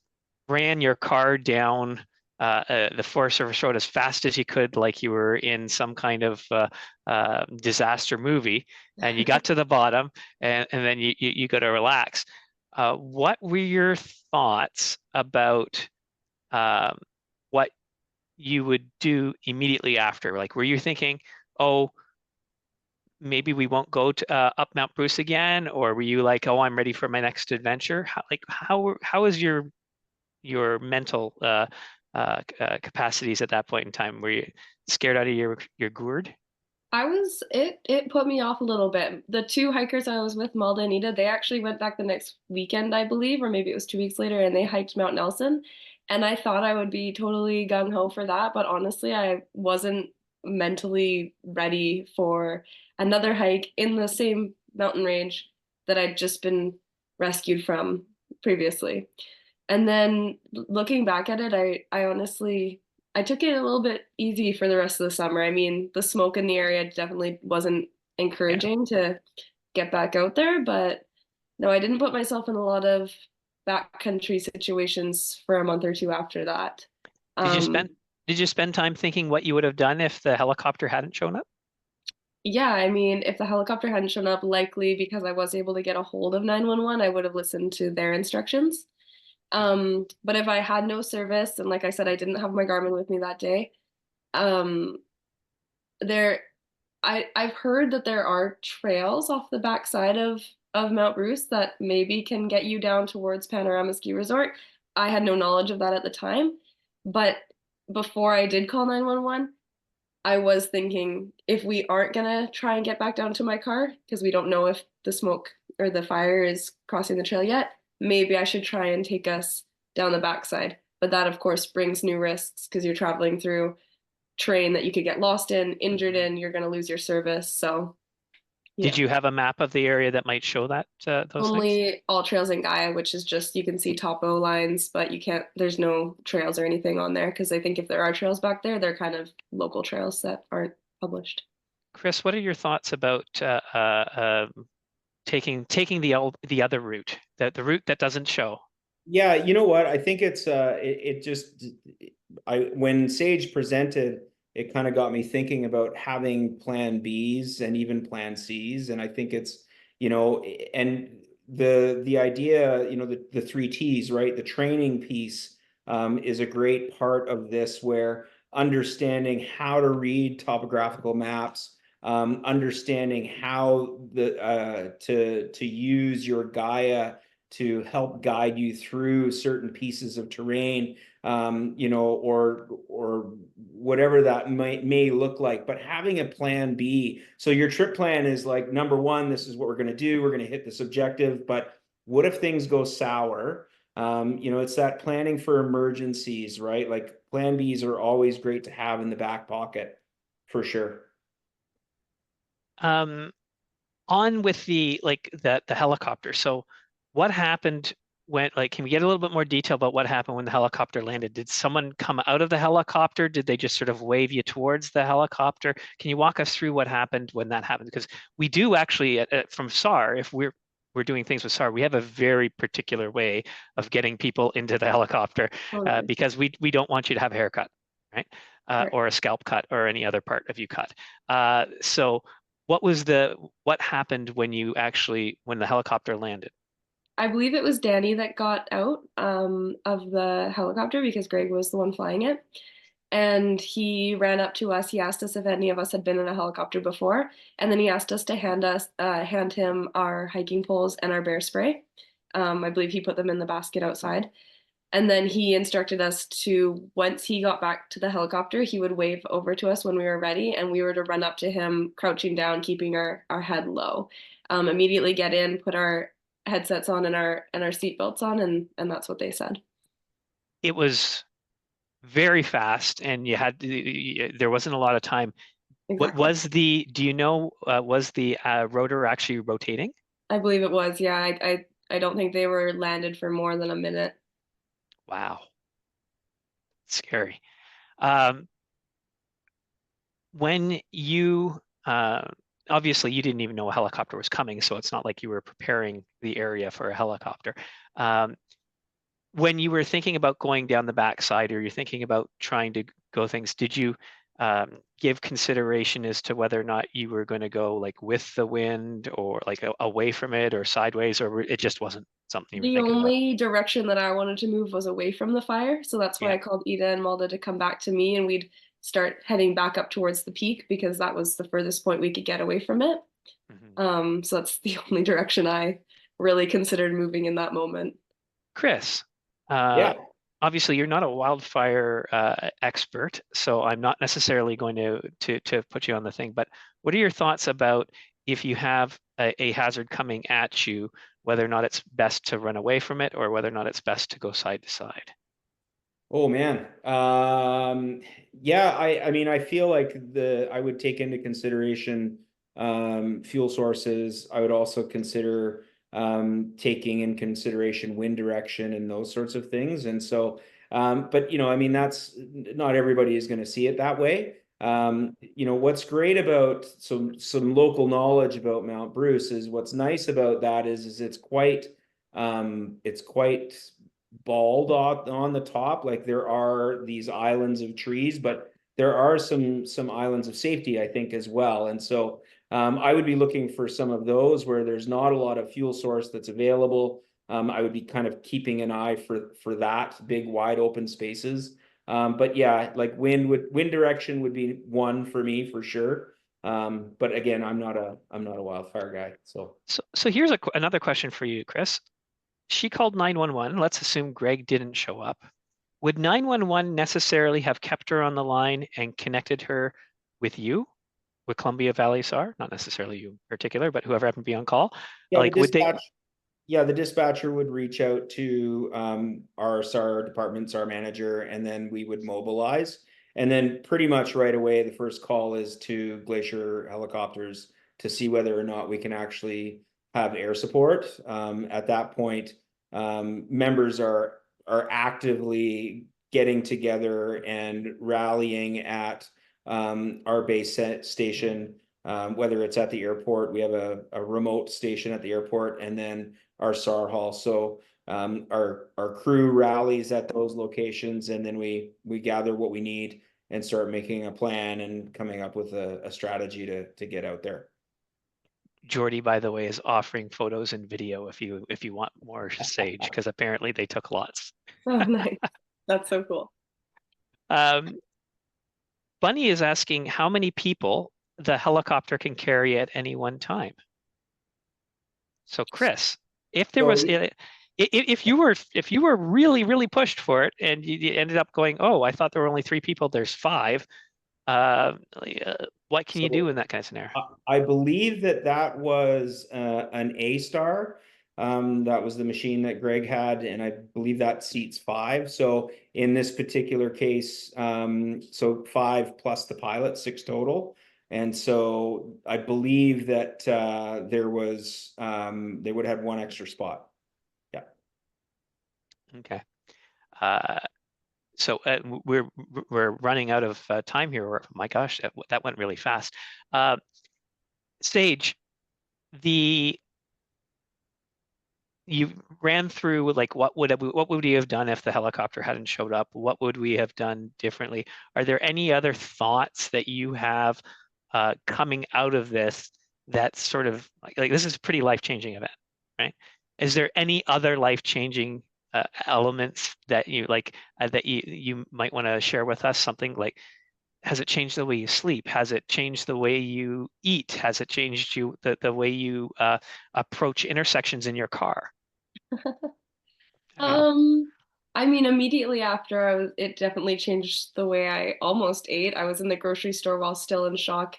ran your car down the Forest Service Road as fast as you could, like you were in some kind of disaster movie, and you got to the bottom, and then you go to relax. What were your thoughts about um, what you would do immediately after? Like, were you thinking, oh, maybe we won't go to up Mount Bruce again, or were you like, oh, I'm ready for my next adventure? How is your mental capacities at that point in time? Were you scared out of your gourd? It put me off a little bit. The two hikers I was with, Malda and Ida, they actually went back the next weekend, I believe, or maybe it was 2 weeks later, and they hiked Mount Nelson. And I thought I would be totally gung ho for that, but honestly, I wasn't mentally ready for another hike in the same mountain range that I'd just been rescued from previously. And then looking back at it, I honestly I took it a little bit easy for the rest of the summer. I mean, the smoke in the area definitely wasn't Yeah. encouraging to get back out there, but no, I didn't put myself in a lot of backcountry situations for a month or two after that. Did you Um, spend did you spend time thinking what you would have done if the helicopter hadn't shown up? yeah, I mean, if the helicopter hadn't shown up, likely because I was able to get a hold of 911, I would have listened to their instructions. But if I had no service, and like I said, I didn't have my Garmin with me that day, um, there I've heard that there are trails off the backside of Mount Bruce that maybe can get you down towards Panorama Ski Resort. I had no knowledge of that at the time, but before I did call 911, I was thinking if we aren't gonna try and get back down to my car because we don't know if the smoke or the fire is crossing the trail yet, maybe I should try and take us down the backside. But that of course brings new risks because you're traveling through train that you could get lost in, injured in, you're going to lose your service. So, Did yeah. you have a map of the area that might show that those things? Only All Trails in Gaia, which is just you can see topo lines, but you can't, there's no trails or anything on there because I think if there are trails back there, they're kind of local trails that aren't published. Chris, what are your thoughts about taking the other route, the route that doesn't show? Yeah, you know what? I think it's it just I when Sage presented, it kind of got me thinking about having plan Bs and even plan Cs. And I think it's, and the idea, the three T's, right? The training piece is a great part of this, where understanding how to read topographical maps, understanding how to use your Gaia to help guide you through certain pieces of terrain, or whatever that may look like. But having a plan B, so your trip plan is like, number one, this is what we're going to do. We're going to hit this objective, but what if things go sour? It's that planning for emergencies, right? Like plan Bs are always great to have in the back pocket, for sure. Um, on with the helicopter. So what happened when, like, can we get a little bit more detail about what happened when the helicopter landed? Did someone come out of the helicopter? Did they just sort of wave you towards the helicopter? Can you walk us through what happened when that happened? Because we do actually from SAR, if we're doing things with SAR, we have a very particular way of getting people into the helicopter Totally. because we don't want you to have a haircut, right? Right. Or a scalp cut or any other part of you cut. So what happened when the helicopter landed? I believe it was Danny that got out of the helicopter because Greg was the one flying it. and he ran up to us. He asked us if any of us had been in a helicopter before, and then he asked us to hand him our hiking poles and our bear spray. I believe he put them in the basket outside. And then he instructed us to, once he got back to the helicopter, he would wave over to us when we were ready, and we were to run up to him, crouching down, keeping our head low. Immediately get in, put our headsets on and our seatbelts on, and that's what they said. It was very fast, and there wasn't a lot of time. What Exactly. was do you know, was the rotor actually rotating? I believe it was. Yeah, I don't think they were landed for more than a minute. Wow, scary. Um, when you obviously you didn't even know a helicopter was coming, so it's not like you were preparing the area for a helicopter. When you were thinking about going down the backside, or you're thinking about trying to go things, did you give consideration as to whether or not you were going to go like with the wind, or like away from it, or sideways, or it just wasn't something you were The thinking about? only direction that I wanted to move was away from the fire. So that's why Yeah. I called Ida and Malda to come back to me, and we'd start heading back up towards the peak because that was the furthest point we could get away from it. So that's the only direction I really considered moving in that moment. Chris, Yeah. obviously you're not a wildfire expert, so I'm not necessarily going to put you on the thing, but what are your thoughts about if you have a hazard coming at you, whether or not it's best to run away from it, or whether or not it's best to go side to side? Oh man. Yeah, I mean I feel like I would take into consideration fuel sources. I would also consider taking in consideration wind direction and those sorts of things. And so but I mean that's not everybody is going to see it that way. What's great about some local knowledge about Mount Bruce is what's nice about that is it's quite bald on the top. Like there are these islands of trees, but there are some islands of safety, I think, as well. And so I would be looking for some of those where there's not a lot of fuel source that's available. I would be kind of keeping an eye for that big wide open spaces. But yeah, like wind direction would be one for me for sure. But again, I'm not a wildfire guy. So here's another question for you, Chris. She called 911. Let's assume Greg didn't show up. Would 911 necessarily have kept her on the line and connected her with you, with Columbia Valley SAR? Not necessarily you in particular, but whoever happened to be on call. Yeah, Like, would they? the dispatcher would reach out to our SAR department, SAR manager, and then we would mobilize. And then pretty much right away, the first call is to Glacier helicopters to see whether or not we can actually have air support. At that point, members are actively getting together and rallying at our base station. Whether it's at the airport, we have a remote station at the airport, and then our SAR hall. So our crew rallies at those locations, and then we gather what we need and start making a plan and coming up with a strategy to get out there. Jordy, by the way, is offering photos and video if you want more Sage, because apparently they took lots. Oh, nice. That's so cool. Bunny is asking how many people the helicopter can carry at any one time. So Chris, if there was, if you were really pushed for it and you ended up going, oh, I thought there were only 3 people, there's 5. What can you do in that kind of scenario? I believe that was an A-Star. That was the machine that Greg had, and I believe that seats 5. So in this particular case, so 5 plus the pilot, 6 total. And so I believe that there was they would have 1 extra spot. Yeah. Okay. So we're running out of time here. My gosh, that went really fast. Sage, you ran through like what would you have done if the helicopter hadn't showed up? What would we have done differently? Are there any other thoughts that you have coming out of this that sort of like this is a pretty life-changing event, right? Is there any other life-changing elements that you like that you might want to share with us? Something like, has it changed the way you sleep? Has it changed the way you eat? Has it changed the way you approach intersections in your car? Yeah. I mean, immediately after it definitely changed the way I almost ate. I was in the grocery store while still in shock,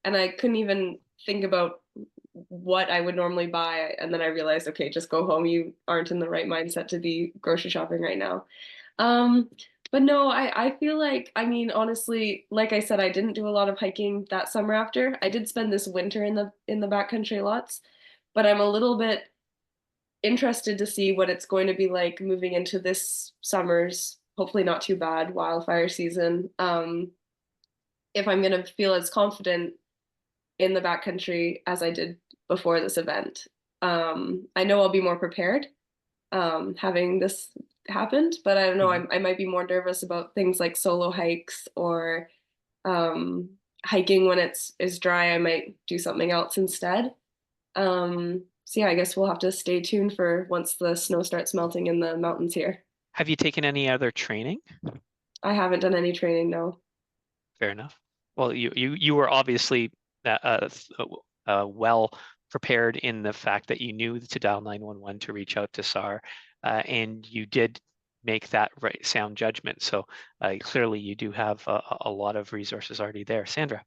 and I couldn't even think about what I would normally buy. And then I realized, okay, just go home. You aren't in the right mindset to be grocery shopping right now. Um, but no, I feel like, I mean, honestly, like I said, I didn't do a lot of hiking that summer after. I did spend this winter in the backcountry lots, but I'm a little bit interested to see what it's going to be like moving into this summer's, hopefully not too bad, wildfire season. If I'm going to feel as confident in the backcountry as I did before this event. I know I'll be more prepared having this happened, but I don't know, I might be more nervous about things like solo hikes or hiking when it's dry. I might do something else instead. So yeah, I guess we'll have to stay tuned for once the snow starts melting in the mountains here. Have you taken any other training? I haven't done any training, no. Fair enough. Well, you were obviously well prepared in the fact that you knew to dial 911 to reach out to SAR, and you did make that right sound judgment. So clearly you do have a lot of resources already there. Sandra.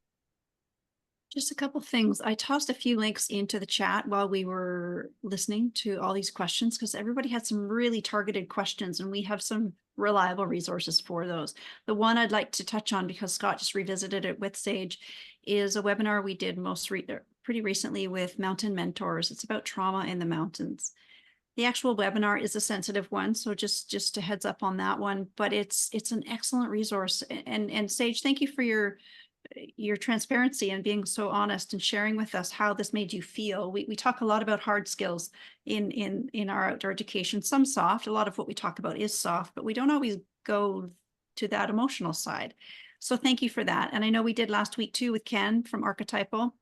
Just a couple things. I tossed a few links into the chat while we were listening to all these questions, because everybody had some really targeted questions, and we have some reliable resources for those. The one I'd like to touch on, because Scott just revisited it with Sage, is a webinar we did pretty recently with Mountain Mentors. It's about trauma in the mountains. The actual webinar is a sensitive one, so just a heads up on that one, but it's an excellent resource. And Sage, thank you for your transparency and being so honest and sharing with us how this made you feel. We talk a lot about hard skills in our outdoor education, some soft. A lot of what we talk about is soft, but we don't always go to that emotional side. So thank you for that. And I know we did last week too with Ken from Archetypal,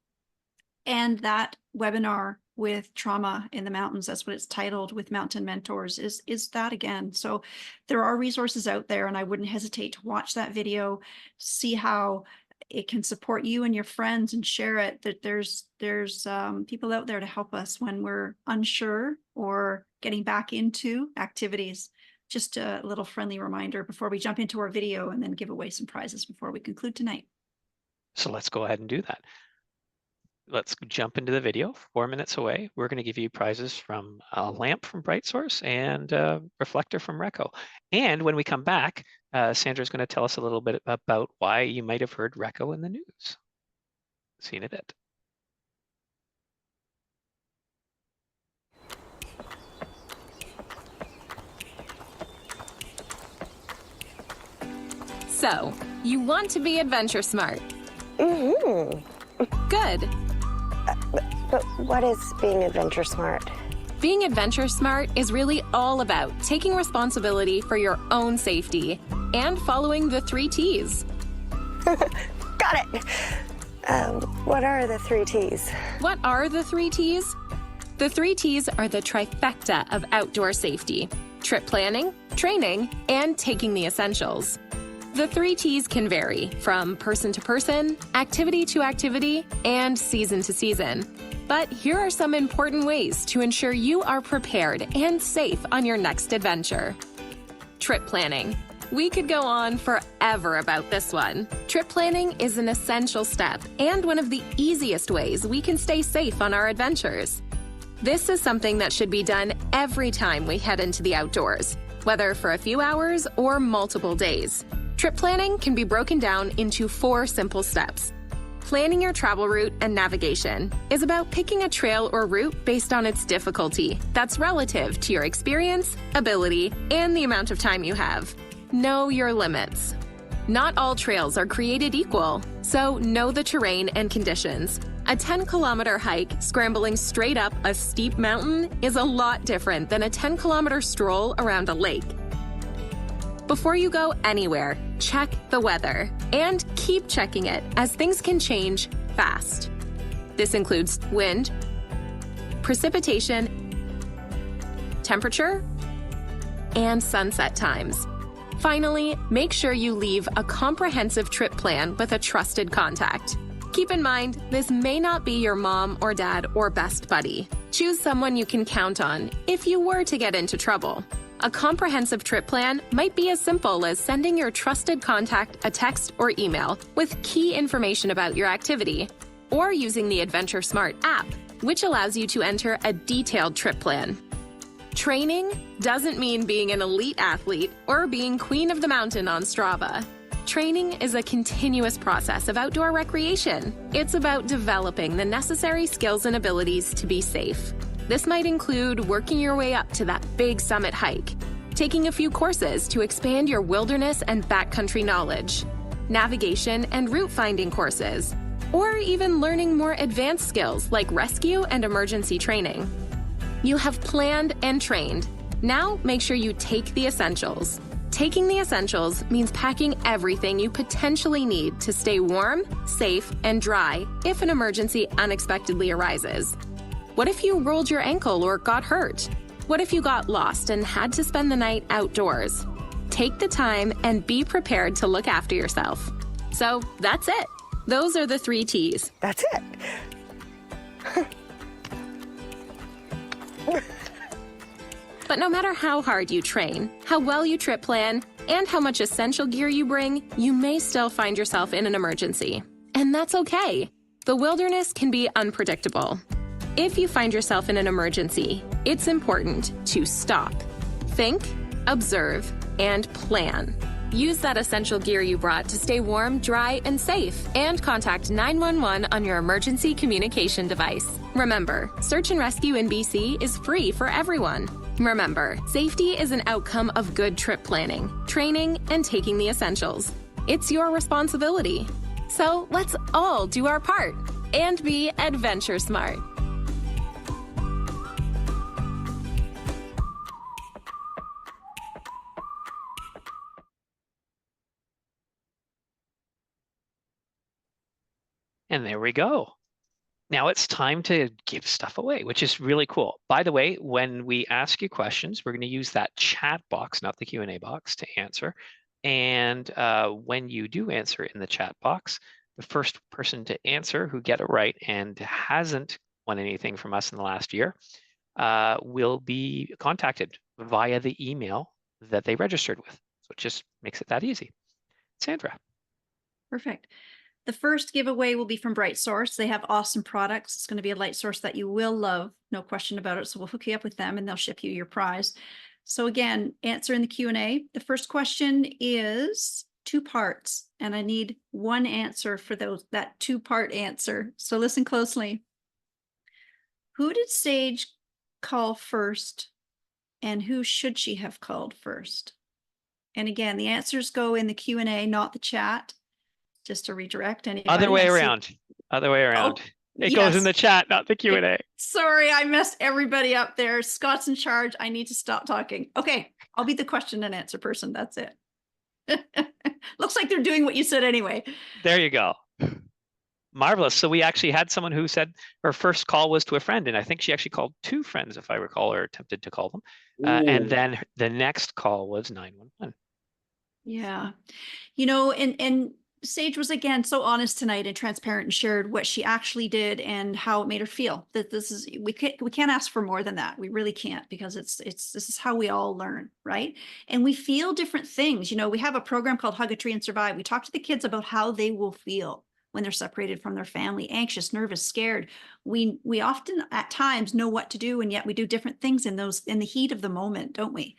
and that webinar with trauma in the mountains, that's what it's titled, with Mountain Mentors, is that again. So there are resources out there, and I wouldn't hesitate to watch that video, see how it can support you and your friends, and share it, that there's people out there to help us when we're unsure or getting back into activities. Just a little friendly reminder before we jump into our video and then give away some prizes before we conclude tonight. So let's go ahead and do that. Let's jump into the video. 4 minutes away, we're going to give you prizes from a lamp from BrightSource and a reflector from Reco. And when we come back, Sandra's going to tell us a little bit about why you might have heard Reco in the news. See you in a bit. So, you want to be AdventureSmart. Good. But what is being AdventureSmart? Being AdventureSmart is really all about taking responsibility for your own safety and following the 3 T's. Got it. What are the 3 T's? What are the 3 T's? The 3 T's are the trifecta of outdoor safety: trip planning, training, and taking the essentials. The 3 T's can vary from person to person, activity to activity, and season to season. But here are some important ways to ensure you are prepared and safe on your next adventure. Trip planning. We could go on forever about this one. Trip planning is an essential step and one of the easiest ways we can stay safe on our adventures. This is something that should be done every time we head into the outdoors, whether for a few hours or multiple days. Trip planning can be broken down into 4 simple steps. Planning your travel route and navigation is about picking a trail or route based on its difficulty that's relative to your experience, ability, and the amount of time you have. Know your limits. Not all trails are created equal, so know the terrain and conditions. A 10-kilometer hike scrambling straight up a steep mountain is a lot different than a 10-kilometer stroll around a lake. Before you go anywhere, check the weather and keep checking it, as things can change fast. This includes wind, precipitation, temperature, and sunset times. Finally, make sure you leave a comprehensive trip plan with a trusted contact. Keep in mind, this may not be your mom or dad or best buddy. Choose someone you can count on if you were to get into trouble. A comprehensive trip plan might be as simple as sending your trusted contact a text or email with key information about your activity, or using the AdventureSmart app, which allows you to enter a detailed trip plan. Training doesn't mean being an elite athlete or being queen of the mountain on Strava. Training is a continuous process of outdoor recreation. It's about developing the necessary skills and abilities to be safe. This might include working your way up to that big summit hike, taking a few courses to expand your wilderness and backcountry knowledge, navigation and route finding courses, or even learning more advanced skills like rescue and emergency training. You have planned and trained. Now make sure you take the essentials. Taking the essentials means packing everything you potentially need to stay warm, safe, and dry if an emergency unexpectedly arises. What if you rolled your ankle or got hurt? What if you got lost and had to spend the night outdoors? Take the time and be prepared to look after yourself. So that's it. Those are the 3 T's. That's it. But no matter how hard you train, how well you trip plan, and how much essential gear you bring, you may still find yourself in an emergency. And that's okay. The wilderness can be unpredictable. If you find yourself in an emergency, it's important to stop, think, observe, and plan. Use that essential gear you brought to stay warm, dry, and safe, and contact 911 on your emergency communication device. Remember, search and rescue in BC is free for everyone. Remember, safety is an outcome of good trip planning, training, and taking the essentials. It's your responsibility. So let's all do our part and be adventure smart. And there we go. Now it's time to give stuff away, which is really cool. By the way, when we ask you questions, we're going to use that chat box, not the Q&A box, to answer. And when you do answer in the chat box, the first person to answer who get it right and hasn't won anything from us in the last year will be contacted via the email that they registered with. So it just makes it that easy. Sandra. Perfect. The first giveaway will be from Bright Source. They have awesome products. It's going to be a light source that you will love, no question about it. So we'll hook you up with them and they'll ship you your prize. So again, answer in the Q&A. The first question is 2 parts, and I need 1 answer for that 2-part answer. So listen closely. Who did Sage call first, and who should she have called first? And again, the answers go in the Q&A, not the chat. Just to redirect anybody. Other way around. Other way around. It goes in the chat, not the Q&A. Sorry, I messed everybody up there. Scott's in charge. I need to stop talking. Okay, I'll be the question and answer person. That's it. Looks like they're doing what you said anyway. There you go. Marvelous. So we actually had someone who said her first call was to a friend, and I think she actually called 2 friends, if I recall, or attempted to call them. And then the next call was 911. Yeah. You know, and Sage was again so honest tonight and transparent and shared what she actually did and how it made her feel. That this is we can't ask for more than that. We really can't, because this is how we all learn, right? And we feel different things. You know, we have a program called Hug a Tree and Survive. We talk to the kids about how they will feel when they're separated from their family, anxious, nervous, scared. We often at times know what to do, and yet we do different things in the heat of the moment, don't we?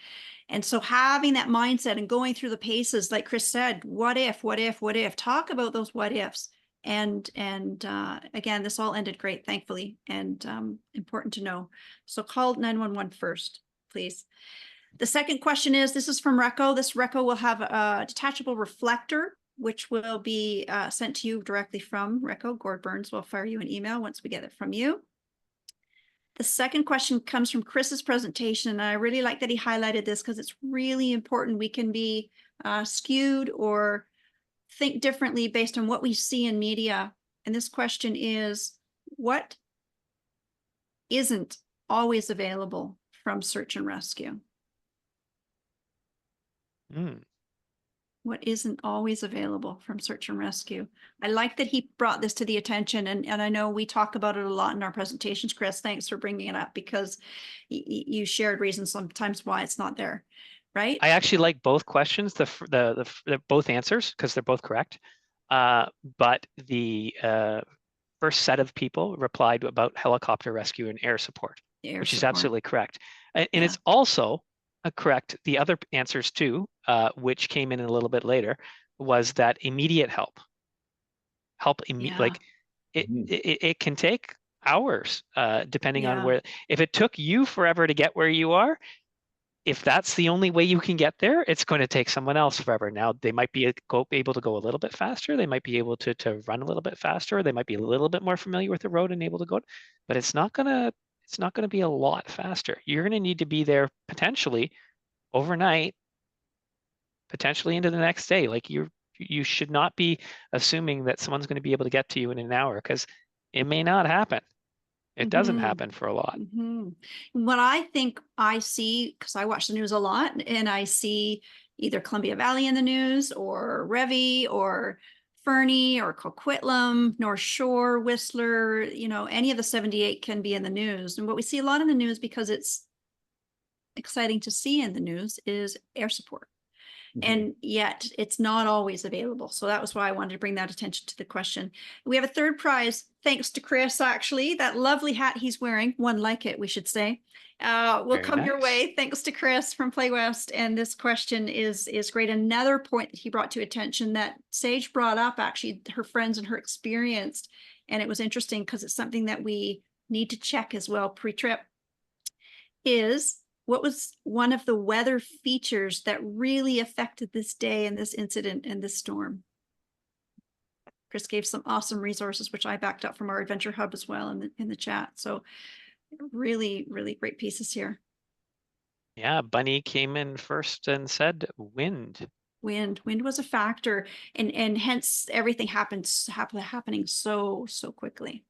And so having that mindset and going through the paces, like Chris said, what if, talk about those what ifs. And again, this all ended great, thankfully, and important to know. So call 911 first, please. The second question is, this is from Recco. This Recco will have a detachable reflector, which will be sent to you directly from Recco. Gord Burns will fire you an email once we get it from you. The second question comes from Chris's presentation, and I really like that he highlighted this because it's really important. We can be skewed or think differently based on what we see in media. And this question is, what isn't always available from search and rescue? Mm. What isn't always available from search and rescue. I like that he brought this to the attention, and I know we talk about it a lot in our presentations. Chris, thanks for bringing it up, because you shared reasons sometimes why it's not there, right? I actually like both questions, the both answers, because they're both correct. But the first set of people replied about helicopter rescue and air support, Air which is support. absolutely correct. And Yeah. it's also correct. The other answers too, which came in a little bit later, was that immediate help. Yeah. Like it can take hours, depending on Yeah. where. If it took you forever to get where you are, if that's the only way you can get there, it's going to take someone else forever. Now, they might be able to go a little bit faster. They might be able to run a little bit faster. They might be a little bit more familiar with the road and able to go, but it's not gonna be a lot faster. You're gonna need to be there potentially overnight, potentially into the next day. Like you should not be assuming that someone's going to be able to get to you in an hour, because it may not happen. It doesn't Mhm. happen for a lot. What I think I see, because I watch the news a lot, and I see either Columbia Valley in the news, or Revy, or Fernie, or Coquitlam, North Shore, Whistler, any of the 78 can be in the news. And what we see a lot in the news, because it's exciting to see in the news, is air support. And yet it's not always available. So that was why I wanted to bring that attention to the question. We have a third prize, thanks to Chris, actually. That lovely hat he's wearing, one like it, we should say, will Very come your nice. way, thanks to Chris from Playwest. And this question is great. Another point that he brought to attention, that Sage brought up, actually, her friends and her experience. And it was interesting, because it's something that we need to check as well pre-trip, is what was one of the weather features that really affected this day and this incident and this storm? Chris gave some awesome resources, which I backed up from our Adventure Hub as well in the chat. So really, really great pieces here. Yeah, Bunny came in first and said wind. Wind was a factor, and hence everything happening so quickly.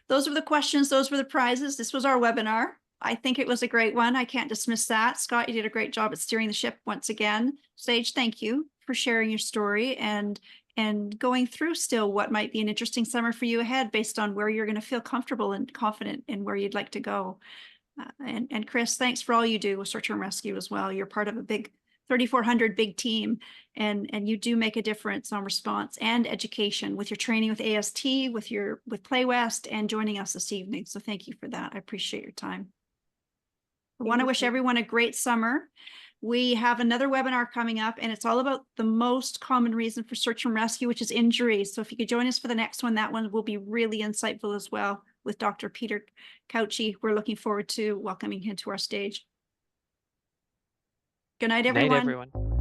Those were the questions. Those were the prizes. This was our webinar. I think it was a great one. I can't dismiss that. Scott, you did a great job at steering the ship once again. Sage, thank you for sharing your story and going through still what might be an interesting summer for you ahead, based on where you're going to feel comfortable and confident in where you'd like to go. And Chris, thanks for all you do with search and rescue as well. You're part of a big 3,400 big team, and you do make a difference on response and education with your training with AST, with Playwest, and joining us this evening. So thank you for that. I appreciate your time. I want to wish everyone a great summer. We have another webinar coming up, and it's all about the most common reason for search and rescue, which is injuries. So if you could join us for the next one, that one will be really insightful as well, with Dr. Peter Couchy. We're looking forward to welcoming him to our stage. Good night, everyone. Good night, everyone.